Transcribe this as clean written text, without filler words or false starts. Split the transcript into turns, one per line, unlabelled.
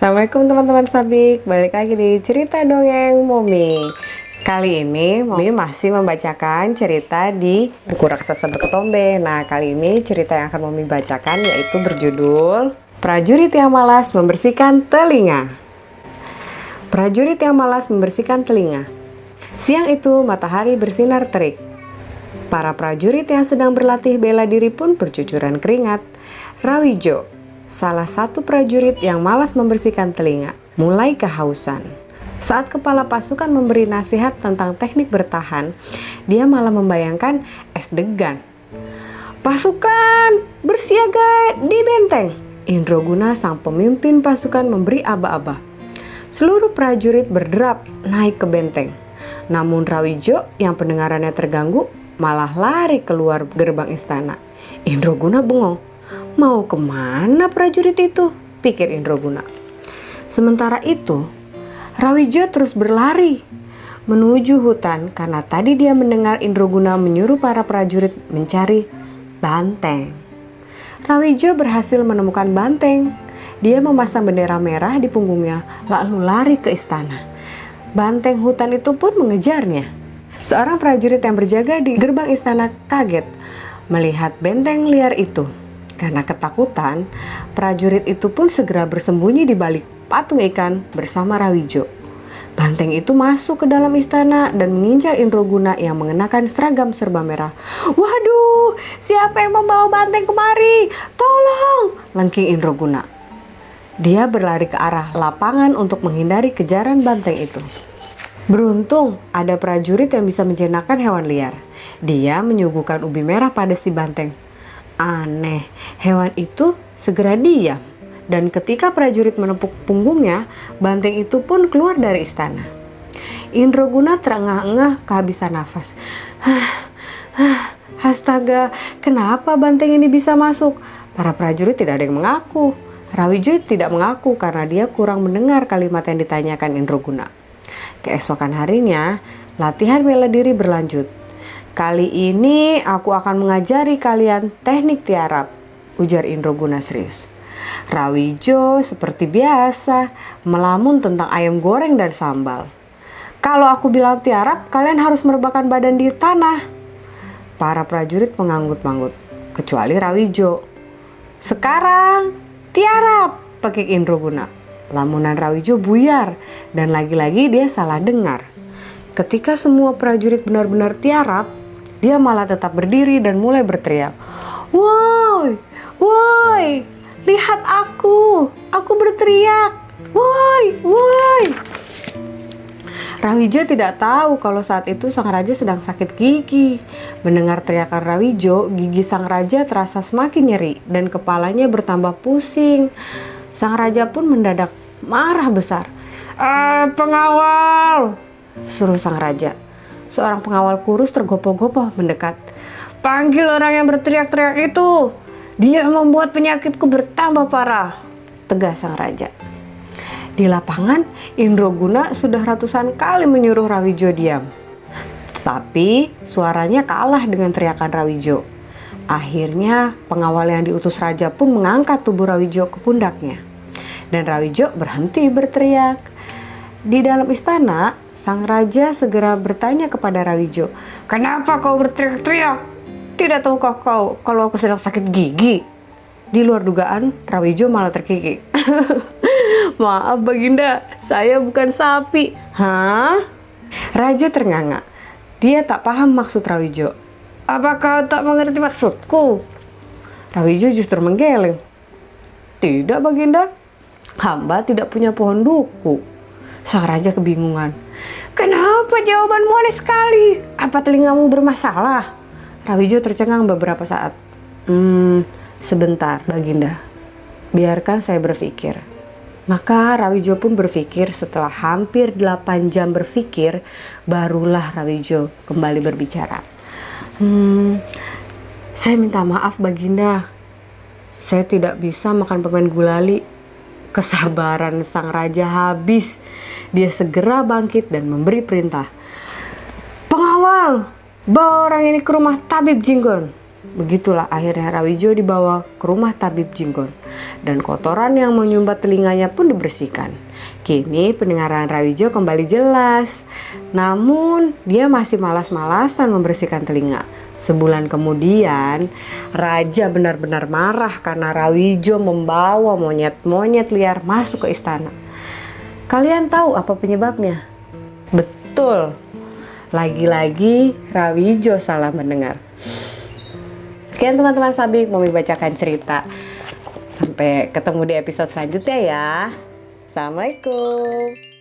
Assalamualaikum teman-teman Sabik, balik lagi di cerita dongeng Momi. Kali ini Momi masih membacakan cerita di buku Raksasa Berketombe. Nah, kali ini cerita yang akan Momi bacakan yaitu berjudul Prajurit yang Malas Membersihkan Telinga. Prajurit yang malas membersihkan telinga. Siang itu matahari bersinar terik. Para prajurit yang sedang berlatih bela diri pun bercucuran keringat. Rawijo, salah satu prajurit yang malas membersihkan telinga, mulai kehausan. Saat kepala pasukan memberi nasihat tentang teknik bertahan, dia malah membayangkan es degan. Pasukan bersiaga di benteng. Indraguna sang pemimpin pasukan memberi aba-aba. Seluruh prajurit berderap naik ke benteng. Namun Rawijo yang pendengarannya terganggu malah lari keluar gerbang istana. Indraguna bengong. Mau kemana prajurit itu? Pikir Indraguna. Sementara itu, Rawijo terus berlari menuju hutan karena tadi dia mendengar Indraguna menyuruh para prajurit mencari banteng. Rawijo berhasil menemukan banteng. Dia memasang bendera merah di punggungnya lalu lari ke istana. Banteng hutan itu pun mengejarnya. Seorang prajurit yang berjaga di gerbang istana kaget melihat benteng liar itu. Karena ketakutan, prajurit itu pun segera bersembunyi di balik patung ikan bersama Rawijo. Banteng itu masuk ke dalam istana dan mengincar Indraguna yang mengenakan seragam serba merah. "Waduh, siapa yang membawa banteng kemari? Tolong!" lengking Indraguna. Dia berlari ke arah lapangan untuk menghindari kejaran banteng itu. Beruntung ada prajurit yang bisa menjinakkan hewan liar. Dia menyuguhkan ubi merah pada si banteng. Aneh, hewan itu segera diam. Dan ketika prajurit menepuk punggungnya, banteng itu pun keluar dari istana. Indraguna terengah-engah kehabisan nafas. Astaga, kenapa banteng ini bisa masuk? Para prajurit tidak ada yang mengaku. Rawijo tidak mengaku karena dia kurang mendengar kalimat yang ditanyakan Indraguna. Keesokan harinya, latihan bela diri berlanjut. "Kali ini aku akan mengajari kalian teknik tiarap," ujar Indraguna serius. Rawijo seperti biasa melamun tentang ayam goreng dan sambal. "Kalau aku bilang tiarap, kalian harus merebahkan badan di tanah." Para prajurit menganggut-manggut, kecuali Rawijo. "Sekarang tiarap," pekik Indraguna. Lamunan Rawijo buyar dan lagi-lagi dia salah dengar. Ketika semua prajurit benar-benar tiarap, dia malah tetap berdiri dan mulai berteriak. "Woi, woi, lihat aku berteriak, woi, woi." Rawijo tidak tahu kalau saat itu sang raja sedang sakit gigi. Mendengar teriakan Rawijo, gigi sang raja terasa semakin nyeri dan kepalanya bertambah pusing. Sang raja pun mendadak marah besar. "Pengawal!" suruh sang raja. Seorang pengawal kurus tergopoh-gopoh mendekat. "Panggil orang yang berteriak-teriak itu. Dia membuat penyakitku bertambah parah," tegas sang raja. Di lapangan, Indraguna sudah ratusan kali menyuruh Rawijo diam. Tapi suaranya kalah dengan teriakan Rawijo. Akhirnya pengawal yang diutus raja pun mengangkat tubuh Rawijo ke pundaknya. Dan Rawijo berhenti berteriak. Di dalam istana, sang raja segera bertanya kepada Rawijo, "Kenapa kau berteriak-teriak? Tidak tahukah kau kalau aku sedang sakit gigi?" Di luar dugaan, Rawijo malah terkikik. "Maaf Baginda, saya bukan sapi." "Hah?" Raja ternganga. Dia tak paham maksud Rawijo. "Apa kau tak mengerti maksudku?" Rawijo justru menggeleng. "Tidak Baginda, hamba tidak punya pohon duku." Sang raja kebingungan. "Kenapa jawabanmu aneh sekali? Apa telingamu bermasalah?" Rawijo tercengang beberapa saat. Sebentar Baginda, biarkan saya berpikir." Maka Rawijo pun berpikir. Setelah hampir 8 jam berpikir, barulah Rawijo kembali berbicara. "Saya minta maaf Baginda, saya tidak bisa makan permen gulali." Kesabaran sang raja habis. Dia segera bangkit dan memberi perintah. "Pengawal, bawa orang ini ke rumah Tabib Jinggon." Begitulah akhirnya Rawijo dibawa ke rumah tabib Jinggon dan kotoran yang menyumbat telinganya pun dibersihkan. Kini pendengaran Rawijo kembali jelas. Namun dia masih malas-malasan membersihkan telinga. Sebulan kemudian raja benar-benar marah karena Rawijo membawa monyet-monyet liar masuk ke istana. Kalian tahu apa penyebabnya? Betul. Lagi-lagi Rawijo salah mendengar. Sekian teman-teman Sabik, Mami bacakan cerita. Sampai ketemu di episode selanjutnya ya. Assalamualaikum.